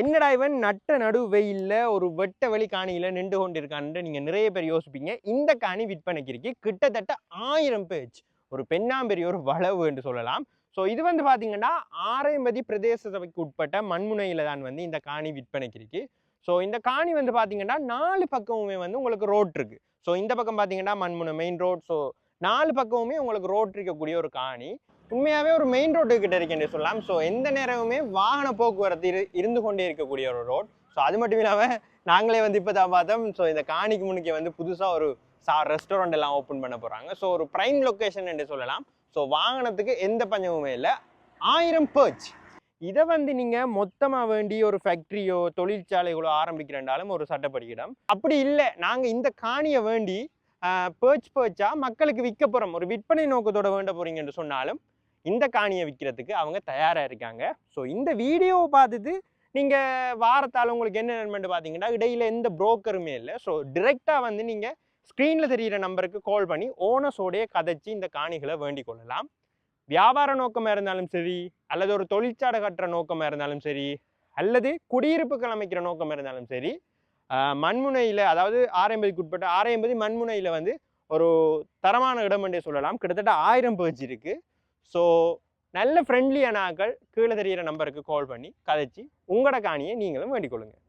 என்னடா இவன் நட்ட நடு வெயில்ல ஒரு வெட்ட வெளி காணியில நின்று கொண்டிருக்கான்னு நீங்க நிறைய பேர் யோசிப்பீங்க. இந்த காணி விற்பனைக்கு இருக்கு. கிட்டத்தட்ட 1000 பேஜ். ஒரு பெண்ணாம்பெரிய ஒரு வளவு என்று சொல்லலாம். ஸோ இது வந்து பாத்தீங்கன்னா ஆரையம்பதி பிரதேச சபைக்கு உட்பட்ட மண்முனையில தான் வந்து இந்த காணி விற்பனைக்கு இருக்கு. ஸோ இந்த காணி வந்து பாத்தீங்கன்னா 4 பக்கமுமே வந்து உங்களுக்கு ரோட் இருக்கு. ஸோ இந்த பக்கம் பாத்தீங்கன்னா மண்முனை மெயின் ரோட். ஸோ 4 பக்கமுமே உங்களுக்கு ரோட் இருக்கக்கூடிய ஒரு காணி. உண்மையாவே ஒரு மெயின் ரோட்டு கிட்ட இருக்குன்னு சொல்லலாம். ஸோ எந்த நேரமுமே வாகன போக்குவரத்து இருந்து கொண்டே இருக்கக்கூடிய ஒரு ரோட். ஸோ அது மட்டும் இல்லாமல் நாங்களே வந்து இப்போ தான் பார்த்தோம். ஸோ இந்த காணிக்கு முன்னுக்கு வந்து புதுசாக ஒரு ரெஸ்டாரண்ட் எல்லாம் ஓப்பன் பண்ண போகிறாங்க. ஸோ ஒரு பிரைம் லொக்கேஷன் என்று சொல்லலாம். ஸோ வாகனத்துக்கு எந்த பஞ்சமுமே இல்லை. 1000 பேர்ச். இதை வந்து நீங்கள் மொத்தமாக வேண்டி ஒரு ஃபேக்ட்ரியோ தொழிற்சாலைகளோ ஆரம்பிக்கிறேன்றாலும் ஒரு சட்டப்படிக்கிடம். அப்படி இல்லை, நாங்கள் இந்த காணியை வேண்டி பேர்ச்சா மக்களுக்கு விற்க போகிறோம், ஒரு விற்பனை நோக்கத்தோட வேண்ட போறீங்கன்னு சொன்னாலும் இந்த காணியை விற்கிறதுக்கு அவங்க தயாராக இருக்காங்க. ஸோ இந்த வீடியோவை பார்த்துட்டு நீங்கள் வாரத்தால் உங்களுக்கு என்ன நன்மைன்னு பார்த்தீங்கன்னா இடையில எந்த புரோக்கருமே இல்லை. ஸோ டிரெக்டாக வந்து நீங்கள் ஸ்க்ரீனில் தெரிகிற நம்பருக்கு கால் பண்ணி ஓனர்ஸோடைய கதைச்சி இந்த காணிகளை வேண்டிக் கொள்ளலாம். வியாபார நோக்கமாக இருந்தாலும் சரி, அல்லது ஒரு தொழிற்சாலை கட்டுற நோக்கமாக இருந்தாலும் சரி, அல்லது குடியிருப்புகள் அமைக்கிற நோக்கமாக இருந்தாலும் சரி, மண்முனையில், அதாவது ஆரையம்பதிக்கு உட்பட்ட ஆரையம்பதி மண்முனையில் வந்து ஒரு தரமான இடம் என்றே சொல்லலாம். கிட்டத்தட்ட 1000 பேஜ் இருக்குது. ஸோ நல்ல ஃப்ரெண்ட்லியான ஆட்கள் கீழே தெரிகிற நம்பருக்கு கால் பண்ணி கதைச்சி உங்களோட காணியை நீங்களும் வேண்டிக் கொள்ளுங்கள்.